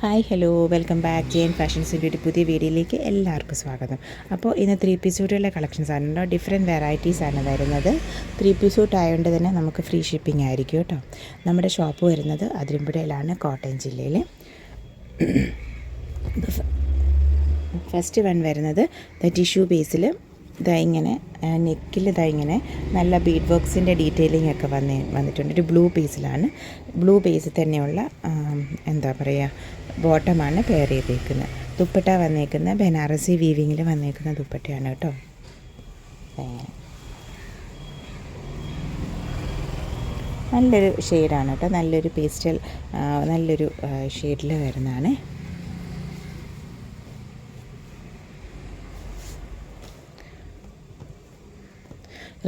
Hi hello welcome back Jain ഫാഷൻസിൻ്റെ ഒരു പുതിയ വീഡിയോയിലേക്ക് എല്ലാവർക്കും സ്വാഗതം. അപ്പോൾ ഇന്ന് 3 പീസ് സൂട്ടുകളുടെ കളക്ഷൻസ് ആണ്, ഡിഫറെൻറ്റ് വെറൈറ്റീസ് ആണ് വരുന്നത്. 3 പീസ് സൂട്ട് ആയതുകൊണ്ട് തന്നെ നമുക്ക് ഫ്രീ ഷിപ്പിംഗ് ആയിരിക്കും കേട്ടോ. നമ്മുടെ ഷോപ്പ് വരുന്നത് അതിരമ്പുഴയിലാണ്, കോട്ടയം ജില്ലയിൽ. ഫസ്റ്റ് വൺ വരുന്നത് ടിഷ്യൂ ബേസിൽ ഇങ്ങനെ നെക്കിൽ ഇങ്ങനെ നല്ല ബീഡ് വർക്ക്സിൻ്റെ ഡീറ്റെയിലിംഗ് ഒക്കെ വന്നിട്ടുണ്ട്. ഒരു ബ്ലൂ പീസിലാണ്, ബ്ലൂ ബേസിൽ തന്നെയുള്ള എന്താ പറയുക ബോട്ടമാണ് പെയർ ചെയ്തേക്കുന്നത്. ദുപ്പട്ട വന്നേക്കുന്ന ബനാറസി വീവിങ്ങിൽ വന്നേക്കുന്ന ദുപ്പട്ടയാണ് കേട്ടോ. നല്ലൊരു ഷെയ്ഡാണ് കേട്ടോ, നല്ലൊരു പേസ്റ്റൽ നല്ലൊരു ഷെയ്ഡിൽ വരുന്നതാണ്.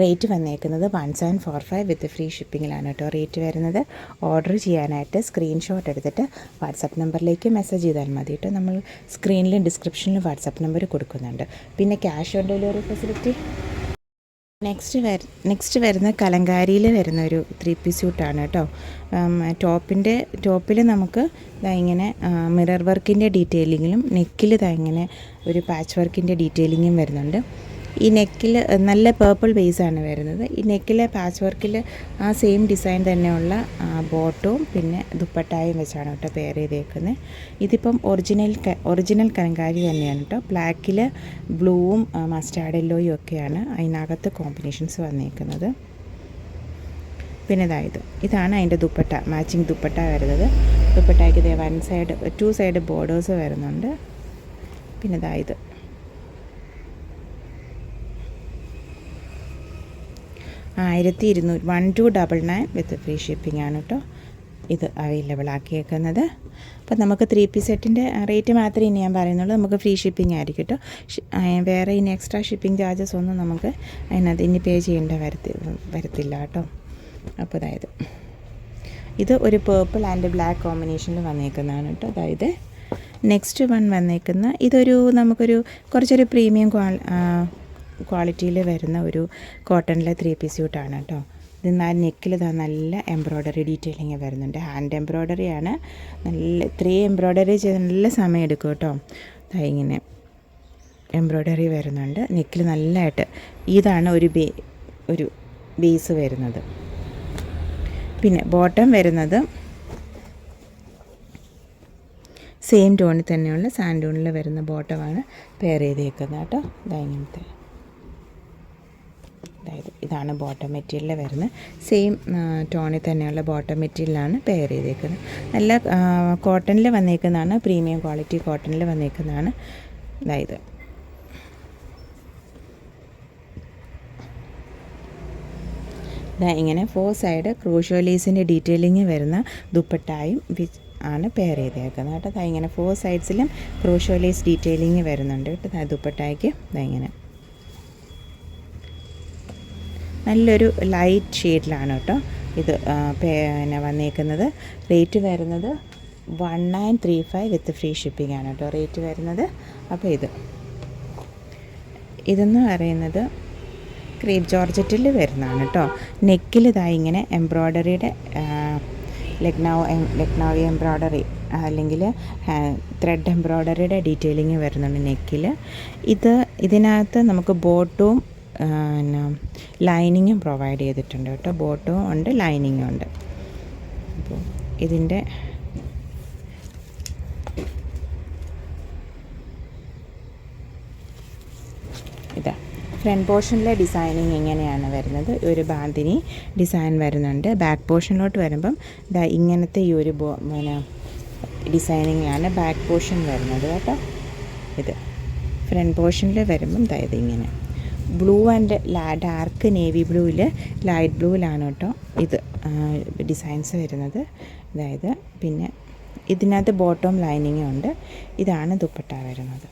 റേറ്റ് വന്നേക്കുന്നത് 1745 വിത്ത് ഫ്രീ ഷിപ്പിങ്ങിലാണ് കേട്ടോ. റേറ്റ് വരുന്നത് ഓർഡർ ചെയ്യാനായിട്ട് സ്ക്രീൻഷോട്ട് എടുത്തിട്ട് വാട്സപ്പ് നമ്പറിലേക്ക് മെസ്സേജ് ചെയ്താൽ മതി കേട്ടോ. നമ്മൾ സ്ക്രീനിലും ഡിസ്ക്രിപ്ഷനിലും വാട്സപ്പ് നമ്പർ കൊടുക്കുന്നുണ്ട്. പിന്നെ cash on delivery facility. Next വരുന്ന കലങ്കാരിയിൽ വരുന്ന ഒരു 3 പീസ് സ്യൂട്ടാണ് കേട്ടോ. ടോപ്പിൽ നമുക്ക് ഇങ്ങനെ മിറർ വർക്കിൻ്റെ ഡീറ്റെയിലിങ്ങിലും നെക്കിൽ ഇങ്ങനെ ഒരു പാച്ച് വർക്കിൻ്റെ ഡീറ്റെയിലിങ്ങും വരുന്നുണ്ട്. ഈ നെക്കിൽ നല്ല പേർപ്പിൾ ബേസാണ് വരുന്നത്. ഈ നെക്കിലെ പാച്ച് വർക്കിൽ ആ സെയിം ഡിസൈൻ തന്നെയുള്ള ബോട്ടവും പിന്നെ ദുപ്പട്ടായും വെച്ചാണ് കേട്ടോ പെയർ ചെയ്തേക്കുന്നത്. ഇതിപ്പം ഒറിജിനൽ കലങ്കാരി തന്നെയാണ് കേട്ടോ. ബ്ലാക്കിൽ ബ്ലൂവും മസ്റ്റാർഡ് യെല്ലോയും ഒക്കെയാണ് അതിനകത്ത് കോമ്പിനേഷൻസ് വന്നേക്കുന്നത്. പിന്നെ ഇതാണ് അതിൻ്റെ ദുപ്പട്ട, മാച്ചിങ് ദുപ്പട്ട വരുന്നത്. ദുപ്പട്ടയ്ക്ക് 2 സൈഡ് ബോർഡേഴ്സ് വരുന്നുണ്ട്. പിന്നെ 1299 വിത്ത് ഫ്രീ ഷിപ്പിംഗ് ആണ് കേട്ടോ ഇത് അവൈലബിൾ ആക്കിയേക്കുന്നത്. അപ്പോൾ നമുക്ക് 3 പീസ് സെറ്റിൻ്റെ റേറ്റ് മാത്രമേ ഇനി ഞാൻ പറയുന്നുള്ളൂ. നമുക്ക് ഫ്രീ ഷിപ്പിംഗ് ആയിരിക്കും കേട്ടോ. വേറെ ഇനി എക്സ്ട്രാ ഷിപ്പിംഗ് ചാർജസ് ഒന്നും നമുക്ക് അതിനകത്ത് ഇനി പേ ചെയ്യേണ്ട വരത്തില്ല കേട്ടോ. അപ്പോൾ ഇത് ഒരു പേർപ്പിൾ ആൻഡ് ബ്ലാക്ക് കോമ്പിനേഷനിൽ വന്നേക്കുന്നതാണ് കേട്ടോ. നെക്സ്റ്റ് വൺ വന്നേക്കുന്ന നമുക്കൊരു കുറച്ചൊരു പ്രീമിയം ക്വാളിറ്റിയിൽ വരുന്ന ഒരു കോട്ടണിലെ 3 പീസ് സ്യൂട്ടാണ് കേട്ടോ. ഇത് നെക്കിൽ നല്ല എംബ്രോയ്ഡറി ഡീറ്റെയിലിങ് വരുന്നുണ്ട്. ഹാൻഡ് എംബ്രോയ്ഡറിയാണ്. ഇത്രയും എംബ്രോയ്ഡറി ചെയ്ത് നല്ല സമയം എടുക്കും കേട്ടോ. ഇങ്ങനെ എംബ്രോയ്ഡറി വരുന്നുണ്ട് നെക്കിൽ നല്ലതായിട്ട്. ഇതാണ് ഒരു ബേസ് വരുന്നത്. പിന്നെ ബോട്ടം വരുന്നത് സെയിം ടോണിൽ തന്നെയുള്ള സാൻഡ് ടോണിൽ വരുന്ന ബോട്ടമാണ് പെയർ ചെയ്തേക്കുന്നത് കേട്ടോ. ഇങ്ങനത്തെ ഇതാണ് ബോട്ടം മെറ്റീരിയൽ വരുന്നത്. സെയിം ടോണിൽ തന്നെയുള്ള ബോട്ടം മെറ്റീരിയലാണ് പെയർ ചെയ്തേക്കുന്നത്. നല്ല കോട്ടണിൽ വന്നേക്കുന്നതാണ്, പ്രീമിയം ക്വാളിറ്റി കോട്ടണിൽ വന്നേക്കുന്നതാണ്. ഇങ്ങനെ 4 സൈഡ് ക്രോഷോ ലേസിൻ്റെ ഡീറ്റെയിലിങ് വരുന്ന ദുപ്പട്ടായും ആണ് പെയർ ചെയ്തേക്കുന്നത് കേട്ടോ. ഇങ്ങനെ 4 സൈഡ്സിലും ക്രോഷോ ലേസ് ഡീറ്റെയിലിങ് വരുന്നുണ്ട് കേട്ടോ. ദുപ്പട്ടായ്ക്ക് ഇങ്ങനെ നല്ലൊരു ലൈറ്റ് ഷെയ്ഡിലാണ് കേട്ടോ ഇത് പിന്നെ വന്നേക്കുന്നത്. റേറ്റ് വരുന്നത് 1935 വിത്ത് ഫ്രീ ഷിപ്പിംഗ് ആണ് കേട്ടോ റേറ്റ് വരുന്നത്. അപ്പോൾ ഇതെന്ന് പറയുന്നത് ക്രീപ്പ് ജോർജറ്റിൽ വരുന്നതാണ് കേട്ടോ. നെക്കിൽ ഇങ്ങനെ എംബ്രോയ്ഡറിയുടെ ലക്നൗവി എംബ്രോയ്ഡറി അല്ലെങ്കിൽ ത്രെഡ് എംബ്രോയ്ഡറിയുടെ ഡീറ്റെയിലിങ് വരുന്നുണ്ട് നെക്കിൽ. ഇതിനകത്ത് നമുക്ക് ബോട്ടും ലൈനിങ്ങും പ്രൊവൈഡ് ചെയ്തിട്ടുണ്ട് കേട്ടോ. ബോട്ടും ഉണ്ട്, ലൈനിങ്ങും ഉണ്ട്. അപ്പോൾ ഇതിൻ്റെ ഫ്രണ്ട് പോർഷനിലെ ഡിസൈനിങ് ഇങ്ങനെയാണ് വരുന്നത്. ഒരു ബാന്തിനി ഡിസൈൻ വരുന്നുണ്ട്. ബാക്ക് പോർഷനിലോട്ട് വരുമ്പം ഇങ്ങനത്തെ ഈ ഒരു ഡിസൈനിങ്ങാണ് ബാക്ക് പോർഷൻ വരുന്നത് കേട്ടോ. ഇത് ഫ്രണ്ട് പോർഷനിൽ വരുമ്പം ഇങ്ങനെ ബ്ലൂ ആൻഡ് ഡാർക്ക് നേവി ബ്ലൂവിൽ ലൈറ്റ് ബ്ലൂവിലാണ് കേട്ടോ ഇത് ഡിസൈൻസ് വരുന്നത്. പിന്നെ ഇതിനകത്ത് ബോട്ടം ലൈനിങ്ങും ഉണ്ട്. ഇതാണ് ദുപ്പട്ട വരുന്നത്.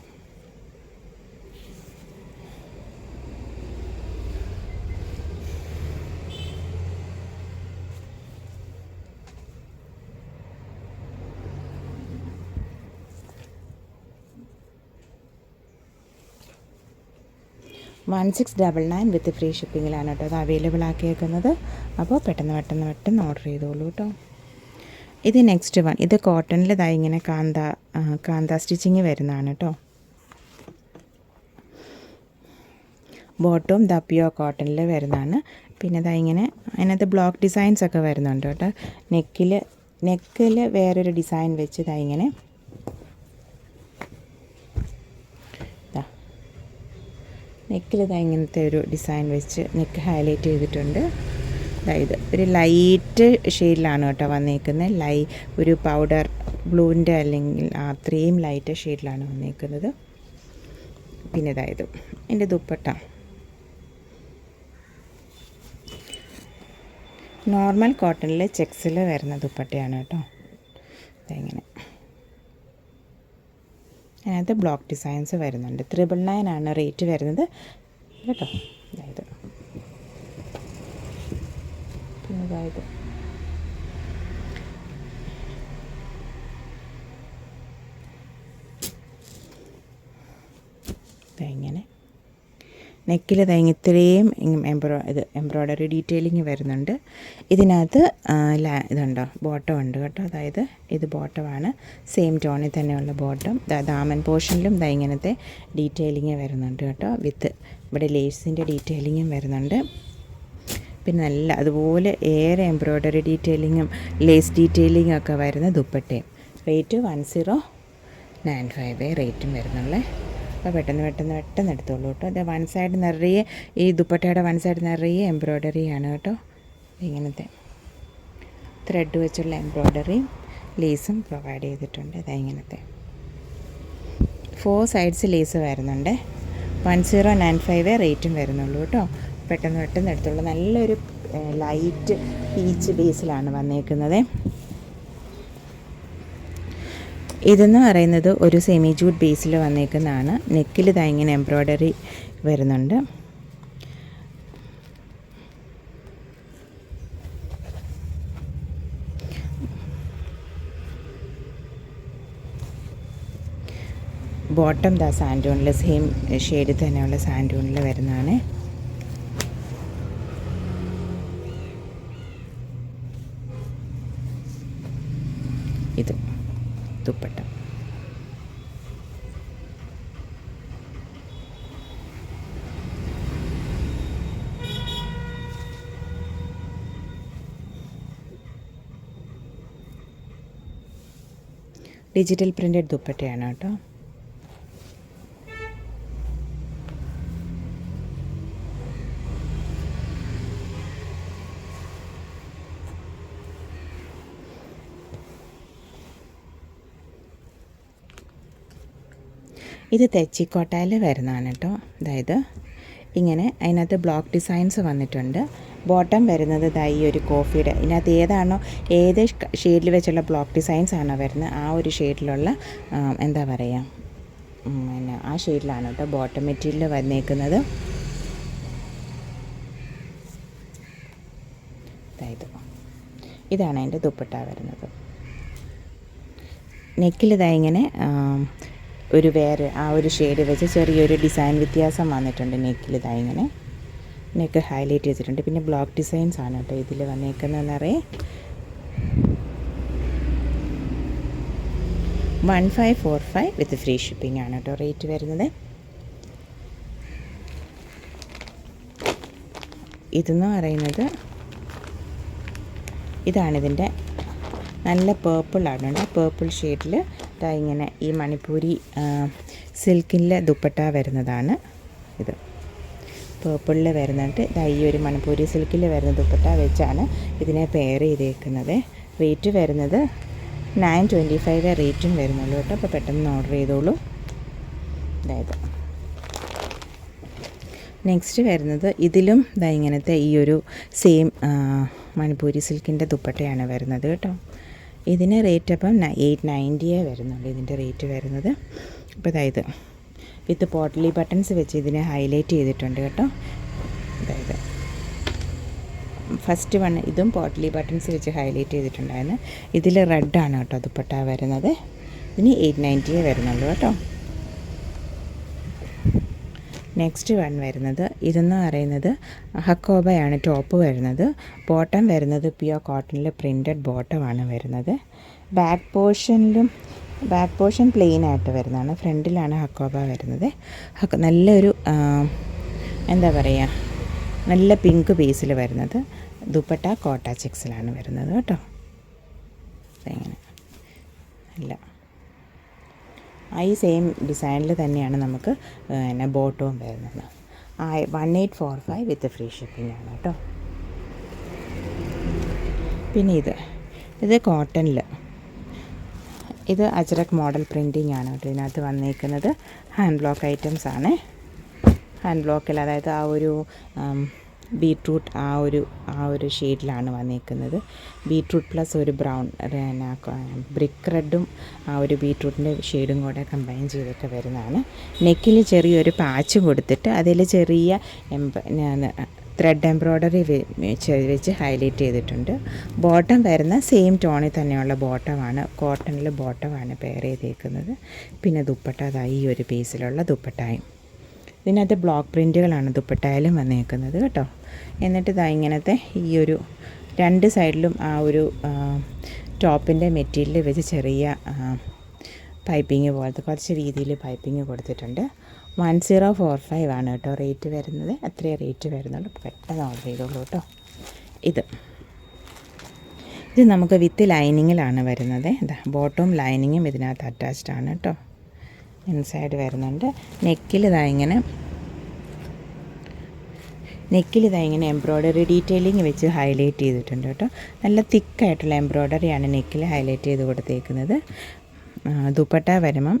$1699 വിത്ത് ഫ്രീ ഷിപ്പിങ്ങിലാണ് കേട്ടോ അത് അവൈലബിൾ ആക്കിയേക്കുന്നത്. അപ്പോൾ പെട്ടെന്ന് ഓർഡർ ചെയ്തോളൂ കേട്ടോ. ഇത് നെക്സ്റ്റ് വൺ. ഇത് കോട്ടണിൽ ഇതാ ഇങ്ങനെ കാന്ത സ്റ്റിച്ചിങ് വരുന്നതാണ് കേട്ടോ. ബോട്ടവും ദ പ്യുവർ കോട്ടണിൽ വരുന്നതാണ്. പിന്നെ ഇതാ ഇങ്ങനെ അതിനകത്ത് ബ്ലോക്ക് ഡിസൈൻസ് ഒക്കെ വരുന്നുണ്ട് കേട്ടോ. നെക്കിൽ വേറൊരു ഡിസൈൻ വെച്ച് ഇതാ ഇങ്ങനെ നെക്കിൽ ഇതാ ഇങ്ങനത്തെ ഒരു ഡിസൈൻ വെച്ച് നെക്ക് ഹൈലൈറ്റ് ചെയ്തിട്ടുണ്ട്. അതായത് ഒരു ലൈറ്റ് ഷെയ്ഡിലാണ് കേട്ടോ വന്നേക്കുന്നത്. ഒരു പൗഡർ ബ്ലൂവിൻ്റെ അല്ലെങ്കിൽ അത്രയും ലൈറ്റ് ഷെയ്ഡിലാണ് വന്നേക്കുന്നത്. പിന്നെ ഇതായത് എൻ്റെ ദുപ്പട്ട നോർമൽ കോട്ടണിൽ ചെക്സിൽ വരുന്ന ദുപ്പട്ടയാണ് കേട്ടോ. ഇതെങ്ങനെ അതിനകത്ത് ബ്ലോക്ക് ഡിസൈൻസ് വരുന്നുണ്ട്. 999 ആണ് റേറ്റ് വരുന്നത് കേട്ടോ. അതായത് പിന്നെ ഇതായത് ഇങ്ങനെ നെക്കിൽ ഇത്രയും എംബ്രോയ്ഡറി ഡീറ്റെയിലിങ് വരുന്നുണ്ട്. ഇതിനകത്ത് ഇതുണ്ടോ ബോട്ടം ഉണ്ട് കേട്ടോ. അതായത് ഇത് ബോട്ടമാണ്, സെയിം ടോണിൽ തന്നെയുള്ള ബോട്ടം. ദാമൻ പോർഷനിലും ഇങ്ങനത്തെ ഡീറ്റെയിലിങ് വരുന്നുണ്ട് കേട്ടോ. വിത്ത് ഇവിടെ ലേസിൻ്റെ ഡീറ്റെയിലിങ്ങും വരുന്നുണ്ട്. പിന്നെ നല്ല അതുപോലെ ഏറെ എംബ്രോയ്ഡറി ഡീറ്റെയിലിങ്ങും ലേസ് ഡീറ്റെയിലിങ്ങും ഒക്കെ വരുന്ന ദുപ്പട്ടയും. റേറ്റ് 1095 റേറ്റും വരുന്നുള്ളേ. അപ്പോൾ പെട്ടെന്ന് എടുത്തോളൂ കേട്ടോ. അത് വൺ സൈഡ് നിറയെ ഈ ദുപ്പട്ടയുടെ വൺ സൈഡ് നിറയെ എംബ്രോയ്ഡറിയാണ് കേട്ടോ. ഇങ്ങനത്തെ ത്രെഡ് വെച്ചുള്ള എംബ്രോയ്ഡറിയും ലേസും പ്രൊവൈഡ് ചെയ്തിട്ടുണ്ട്. ഇങ്ങനത്തെ 4 സൈഡ്സ് ലേസ് വരുന്നുണ്ട്. 1095 റേറ്റും വരുന്നുള്ളൂ കേട്ടോ. പെട്ടെന്ന് എടുത്തോളൂ. നല്ലൊരു ലൈറ്റ് പീച്ച് ബേസിലാണ് വന്നേക്കുന്നത്. ഇതെന്ന് പറയുന്നത് ഒരു സെമി ജൂട്ട് ബേസിൽ വന്നേക്കുന്നതാണ്. നെക്കിൽ ഇങ്ങനെ എംബ്രോയ്ഡറി വരുന്നുണ്ട്. ബോട്ടം സാൻഡൂണിൽ സെയിം ഷെയ്ഡിൽ തന്നെയുള്ള സാൻഡൂണിൽ വരുന്നതാണ്. ഇത് ദുപ്പട്ട ഡിജിറ്റൽ പ്രിൻ്റഡ് ദുപ്പട്ടയാണ് കേട്ടോ. ഇത് തെച്ചിക്കോട്ടയിൽ വരുന്നതാണ് കേട്ടോ. അതായത് ഇങ്ങനെ അതിനകത്ത് ബ്ലോക്ക് ഡിസൈൻസ് വന്നിട്ടുണ്ട്. ബോട്ടം വരുന്നത് ഈ ഒരു കോഫിയുടെ ഇതിനകത്ത് ഏത് ഷെയ്ഡിൽ വെച്ചുള്ള ബ്ലോക്ക് ഡിസൈൻസ് ആണോ വരുന്നത് ആ ഒരു ഷെയ്ഡിലുള്ള എന്താ പറയുക പിന്നെ ആ ഷെയ്ഡിലാണ് കേട്ടോ ബോട്ടം മെറ്റീരിയൽ വന്നേക്കുന്നത്. അതായത് ഇതാണ് അതിൻ്റെ ദുപ്പട്ട വരുന്നത്. നെക്കിൽ ഇങ്ങനെ ഒരു വേറെ ആ ഒരു ഷെയ്ഡ് വെച്ച് ചെറിയൊരു ഡിസൈൻ വ്യത്യാസം വന്നിട്ടുണ്ട്. നെക്കിൽ ഇങ്ങനെ നെക്ക് ഹൈലൈറ്റ് ചെയ്തിട്ടുണ്ട്. പിന്നെ ബ്ലോക്ക് ഡിസൈൻസ് ആണ് കേട്ടോ ഇതിൽ വന്നേക്കുന്നതെന്ന് അറിയാം. 1545 വിത്ത് ഫ്രീ ഷിപ്പിംഗ് ആണ് കേട്ടോ റേറ്റ് വരുന്നത്. ഇതെന്ന് പറയുന്നത് ഇതാണിതിൻ്റെ നല്ല പേർപ്പിളാണ് കേട്ടോ. പേർപ്പിൾ ഷെയ്ഡിൽ ഇങ്ങനെ ഈ മണിപ്പൂരി സിൽക്കിലെ ദുപ്പട്ട വരുന്നതാണ്. ഇത് പേർപ്പിളിൽ വരുന്നുണ്ട്. ഈ ഒരു മണിപ്പൂരി സിൽക്കിൽ വരുന്ന ദുപ്പട്ട വെച്ചാണ് ഇതിനെ പെയർ ചെയ്തേക്കുന്നത്. റേറ്റ് വരുന്നത് 925 റേറ്റും വരുന്നുള്ളൂ കേട്ടോ. അപ്പോൾ പെട്ടെന്ന് ഓർഡർ ചെയ്തോളൂ. അതായത് നെക്സ്റ്റ് വരുന്നത് ഇതിലും ഇങ്ങനത്തെ ഈ ഒരു സെയിം മണിപ്പൂരി സിൽക്കിൻ്റെ ദുപ്പട്ടയാണ് വരുന്നത് കേട്ടോ. ഇതിന് റേറ്റ് അപ്പം 890 വരുന്നുള്ളൂ ഇതിൻ്റെ റേറ്റ് വരുന്നത്. അപ്പോൾ അതായത് വിത്ത് പോട്ട്ലി ബട്ടൺസ് വെച്ച് ഇതിനെ ഹൈലൈറ്റ് ചെയ്തിട്ടുണ്ട് കേട്ടോ. അതായത് ഫസ്റ്റ് വൺ ഇതും പോട്ട്ലി ബട്ടൺസ് വെച്ച് ഹൈലൈറ്റ് ചെയ്തിട്ടുണ്ടായിരുന്നു. ഇതിൽ റെഡാണ് കേട്ടോ ദുപ്പട്ട വരുന്നത്. ഇതിന് 890 വരുന്നുള്ളൂ കേട്ടോ. നെക്സ്റ്റ് വൺ വരുന്നത് ഇതെന്ന് പറയുന്നത് ഹക്കോബയാണ് ടോപ്പ് വരുന്നത്. ബോട്ടം വരുന്നത് പ്യുവർ കോട്ടണിൽ പ്രിൻറ്റഡ് ബോട്ടമാണ് വരുന്നത്. ബാക്ക് പോർഷൻ പ്ലെയിൻ ആയിട്ട് വരുന്നതാണ്. ഫ്രണ്ടിലാണ് ഹക്കോബ വരുന്നത്. നല്ലൊരു എന്താ പറയുക, നല്ല പിങ്ക് ബേസിൽ വരുന്നത്. ദുപ്പട്ട കോട്ട ചെക്സിലാണ് വരുന്നത് കേട്ടോ. ഇങ്ങനെ അല്ല, ഈ സെയിം ഡിസൈനിൽ തന്നെയാണ് നമുക്ക് പിന്നെ ബോട്ടവും വരുന്നത്. 1845 വിത്ത് ഫ്രീ ഷിപ്പിംഗ് ആണ് കേട്ടോ. പിന്നെ ഇത് കോട്ടണിൽ, ഇത് അജ്രക് മോഡൽ പ്രിൻറ്റിങ് ആണ് കേട്ടോ. ഇതിനകത്ത് വന്നേക്കുന്നത് ഹാൻഡ് ബ്ലോക്ക് ഐറ്റംസ് ആണ്. ഹാൻഡ് ബ്ലോക്കിൽ, അതായത് ആ ഒരു ബീട്രൂട്ട് ആ ഒരു ഷെയ്ഡിലാണ് വന്നിരിക്കുന്നത്. ബീട്രൂട്ട് പ്ലസ് ഒരു ബ്രൗൺ, പിന്നെ ബ്രിക്ക് റെഡും ആ ഒരു ബീട്രൂട്ടിൻ്റെ ഷെയ്ഡും കൂടെ കമ്പൈൻ ചെയ്തൊക്കെ വരുന്നതാണ്. നെക്കിൽ ചെറിയൊരു പാച്ച് കൊടുത്തിട്ട് അതിൽ ചെറിയ ത്രെഡ് എംബ്രോയ്ഡറി വെച്ച് ഹൈലൈറ്റ് ചെയ്തിട്ടുണ്ട്. ബോട്ടം വരുന്ന സെയിം ടോണിൽ തന്നെയുള്ള ബോട്ടമാണ്, കോട്ടണിൽ ബോട്ടമാണ് പെയർ ചെയ്തേക്കുന്നത്. പിന്നെ ദുപ്പട്ട ഈ ഒരു പീസിലുള്ള ദുപ്പട്ടായും. ഇതിനകത്ത് ബ്ലോക്ക് പ്രിൻറ്റുകളാണ് ദുപ്പട്ടയിലും വന്നേക്കുന്നത് കേട്ടോ. എന്നിട്ട് ഇങ്ങനത്തെ ഈ ഒരു രണ്ട് സൈഡിലും ആ ഒരു ടോപ്പിൻ്റെ മെറ്റീരിയൽ വെച്ച് ചെറിയ പൈപ്പിങ് പോലത്തെ കുറച്ച് രീതിയിൽ പൈപ്പിങ് കൊടുത്തിട്ടുണ്ട്. 1045 ആണ് കേട്ടോ റേറ്റ് വരുന്നത്. അത്രയും റേറ്റ് വരുന്നുള്ളൂ. പെട്ടെന്ന് ഓർഡർ ചെയ്തോളൂ കേട്ടോ. ഇത് നമുക്ക് വിത്ത് ലൈനിങ്ങിലാണ് വരുന്നത്. ബോട്ടവും ലൈനിങ്ങും ഇതിനകത്ത് അറ്റാച്ച്ഡ് ആണ് കേട്ടോ. ഇൻസൈഡ് വരുന്നുണ്ട്. നെക്കിൽ ഇങ്ങനെ എംബ്രോയ്ഡറി ഡീറ്റെയിലിംഗ് വെച്ച് ഹൈലൈറ്റ് ചെയ്തിട്ടുണ്ട് കേട്ടോ. നല്ല തിക്കായിട്ടുള്ള എംബ്രോയ്ഡറിയാണ് നെക്കിൽ ഹൈലൈറ്റ് ചെയ്ത് കൊടുത്തേക്കുന്നത്. ദുപ്പട്ട വരുമ്പം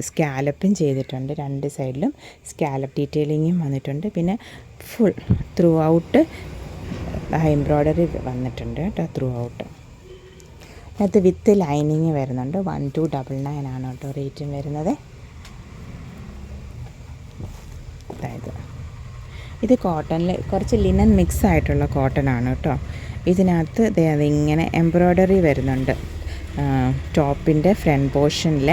സ്കാലപ്പും ചെയ്തിട്ടുണ്ട്. രണ്ട് സൈഡിലും സ്കാലപ്പ് ഡീറ്റെയിലിങ്ങും വന്നിട്ടുണ്ട്. പിന്നെ ഫുൾ ത്രൂ ഔട്ട് എംബ്രോയ്ഡറി വന്നിട്ടുണ്ട് കേട്ടോ. ത്രൂ ഔട്ട് അത് വിത്ത് ലൈനിങ് വരുന്നുണ്ട്. 1299 ആണ് കേട്ടോ റേറ്റും വരുന്നത്. അതായത് ഇത് കോട്ടണിൽ കുറച്ച് ലിനൻ മിക്സ് ആയിട്ടുള്ള കോട്ടൺ ആണ് കേട്ടോ. ഇതിനകത്ത് അതിങ്ങനെ എംബ്രോയ്ഡറി വരുന്നുണ്ട് ടോപ്പിൻ്റെ ഫ്രണ്ട് പോർഷനിൽ.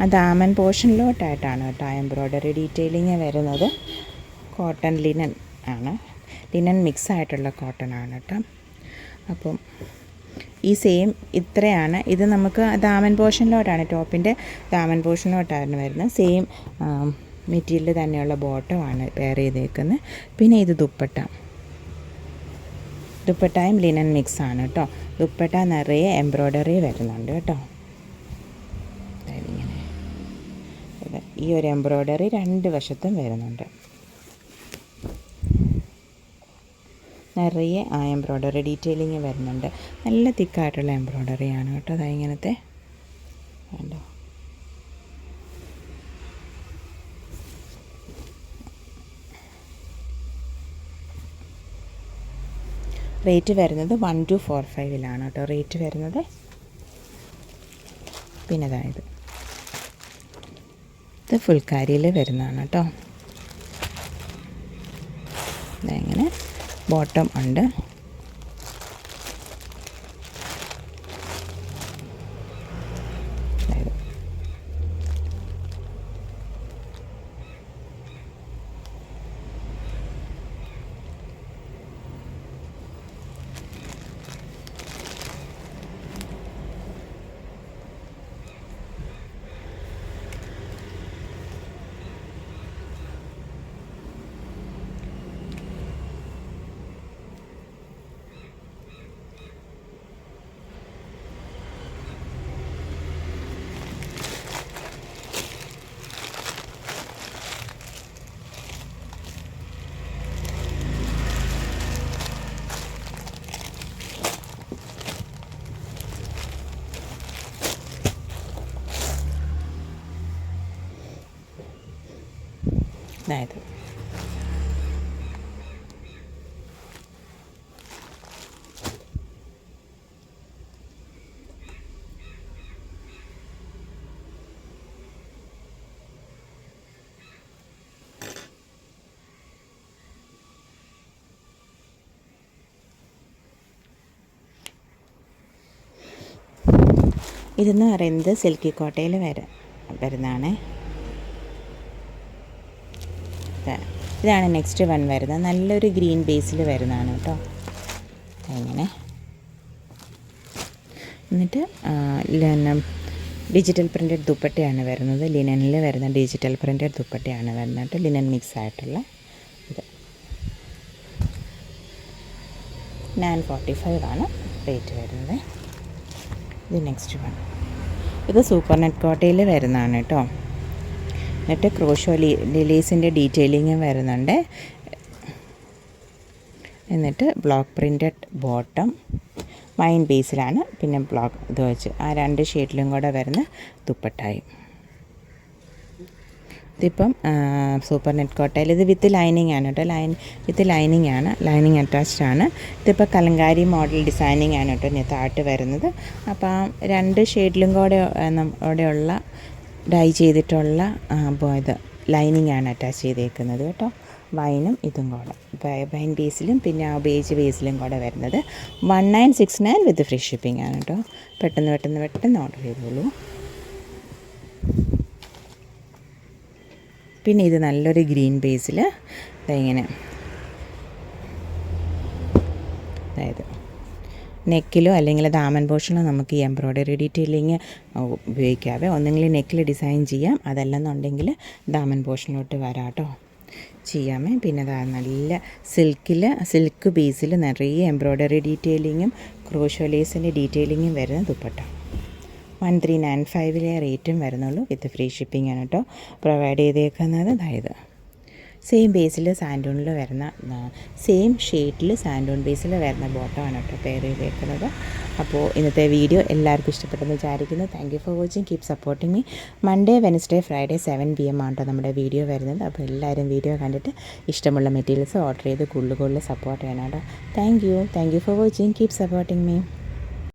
അത് ആമൻ പോർഷനിലോട്ടായിട്ടാണ് കേട്ടോ എംബ്രോയ്ഡറി ഡീറ്റെയിലിങ് വരുന്നത്. കോട്ടൺ ലിനൻ ആണ്, ലിനൻ മിക്സ് ആയിട്ടുള്ള കോട്ടൺ ആണ് കേട്ടോ. അപ്പം ഈ സെയിം ഇത്രയാണ്. ഇത് നമുക്ക് ദാമൻ പോർഷനിലോട്ടാണ്, ടോപ്പിൻ്റെ ദാമൻ പോർഷനിലോട്ടാണ് വരുന്നത്. സെയിം മെറ്റീരിയൽ തന്നെയുള്ള ബോട്ടമാണ് പെയർ ചെയ്തേക്കുന്നത്. പിന്നെ ഇത് ദുപ്പട്ടയും ലിനൻ മിക്സ് ആണ് കേട്ടോ. ദുപ്പട്ട നിറയെ എംബ്രോയ്ഡറി വരുന്നുണ്ട് കേട്ടോ. ഇങ്ങനെ ഈ ഒരു എംബ്രോയ്ഡറി രണ്ട് വശത്തും വരുന്നുണ്ട്. നിറയെ ആ എംബ്രോയ്ഡറി ഡീറ്റെയിലിങ് വരുന്നുണ്ട്. നല്ല തിക്കായിട്ടുള്ള എംബ്രോയ്ഡറിയാണ് കേട്ടോ. ഇങ്ങനത്തെ കണ്ടോ. റേറ്റ് വരുന്നത് 1245 കേട്ടോ റേറ്റ് വരുന്നത്. പിന്നെ ഇത് ഫുൾക്കാരിയിൽ വരുന്നതാണ് കേട്ടോ. ഇതെങ്ങനെ ബോട്ടം ഉണ്ട്. അതായത് ഇതെന്ന് പറയുന്നത് സിൽക്കി കോട്ടയിൽ വരുന്നതാണ്. ഇതാണ് നെക്സ്റ്റ് വൺ വരുന്നത്. നല്ലൊരു ഗ്രീൻ ബേസിൽ വരുന്നതാണ് കേട്ടോ. അങ്ങനെ എന്നിട്ട് ഡിജിറ്റൽ പ്രിൻറ്റഡ് ദുപ്പട്ടയാണ് വരുന്നത്. ലിനനിൽ വരുന്ന ഡിജിറ്റൽ പ്രിൻറ്റഡ് ദുപ്പട്ടയാണ് വരുന്നത് കേട്ടോ. ലിനൻ മിക്സ് ആയിട്ടുള്ള ഇത് 945 ആണ് റേറ്റ് വരുന്നത്. ഇത് നെക്സ്റ്റ് വൺ. ഇത് സൂപ്പർ നെറ്റ് കോട്ടയിൽ വരുന്നതാണ് കേട്ടോ. എന്നിട്ട് ക്രോഷോ ലേസിൻ്റെ ഡീറ്റെയിലിങ്ങും വരുന്നുണ്ട്. എന്നിട്ട് ബ്ലോക്ക് പ്രിൻറ്റഡ് ബോട്ടം വൈൻ ബേസിലാണ്, പിന്നെ ബ്ലോക്ക് ഇത് വെച്ച് ആ 2 ഷെയ്ഡിലും കൂടെ വരുന്ന ദുപ്പട്ടായും. ഇതിപ്പം സൂപ്പർ നെറ്റ് കോട്ടയിൽ ഇത് വിത്ത് ലൈനിങ് ആണ് കേട്ടോ. വിത്ത് ലൈനിങ് ആണ്, ലൈനിങ് അറ്റാച്ച്ഡ് ആണ്. ഇതിപ്പോൾ കലങ്കാരി മോഡൽ ഡിസൈനിങ് ആണ് കേട്ടോ താഴത്ത് വരുന്നത്. അപ്പോൾ 2 ഷെയ്ഡിലും കൂടെയുള്ള ഡൈ ചെയ്തിട്ടുള്ള ഇത് ലൈനിങ് ആണ് അറ്റാച്ച് ചെയ്തേക്കുന്നത് കേട്ടോ. വൈനും ഇതും കൂടെ വൈൻ ബേസിലും പിന്നെ ആ ബേജ് ബേസിലും കൂടെ വരുന്നത് 1969 വിത്ത് ഫ്രീ ഷിപ്പിംഗ് ആണ് കേട്ടോ. പെട്ടെന്ന് ഓർഡർ ചെയ്തോളൂ. പിന്നെ ഇത് നല്ലൊരു ഗ്രീൻ ബേസിൽ ഇങ്ങനെ, അതായത് നെക്കിലോ അല്ലെങ്കിൽ ദാമൻ പോർഷനിലോ നമുക്ക് ഈ എംബ്രോയ്ഡറി ഡീറ്റെയിലിങ് ഉപയോഗിക്കാവേ. ഒന്നെങ്കിൽ നെക്കിൽ ഡിസൈൻ ചെയ്യാം, അതല്ലെന്നുണ്ടെങ്കിൽ ദാമൻ പോർഷനിലോട്ട് വരാം കേട്ടോ, ചെയ്യാമേ. പിന്നെ നല്ല സിൽക്ക് ബേസിൽ നിറയെ എംബ്രോയ്ഡറി ഡീറ്റെയിലിങ്ങും ക്രോഷോ ലേസിൻ്റെ ഡീറ്റെയിലിങ്ങും വരുന്ന ദുപ്പട്ട 1395 റേറ്റും വരുന്നുള്ളൂ. വിത്ത് ഫ്രീ ഷിപ്പിംഗ് ആണ് കേട്ടോ പ്രൊവൈഡ് ചെയ്തേക്കുന്നത്. അതായത് സെയിം ബേസിൽ സാൻഡൂണിൽ വരുന്ന സെയിം ഷെയ്ഡിൽ സാൻഡൂൺ ബേസിൽ വരുന്ന ബോട്ടമാണ് കേട്ടോ പെയർ ചെയ്തേക്കുന്നത്. അപ്പോൾ ഇന്നത്തെ വീഡിയോ എല്ലാവർക്കും ഇഷ്ടപ്പെട്ടെന്ന് വിചാരിക്കുന്നു. Thank you for watching. Keep supporting me. Monday, Wednesday, Friday 7 PM ആണ് കേട്ടോ നമ്മുടെ വീഡിയോ വരുന്നത്. അപ്പോൾ എല്ലാവരും വീഡിയോ കണ്ടിട്ട് ഇഷ്ടമുള്ള മെറ്റീരിയൽസ് ഓർഡർ ചെയ്ത് കൂടുതൽ സപ്പോർട്ട് ചെയ്യണം കേട്ടോ. Thank you for watching. Keep supporting me.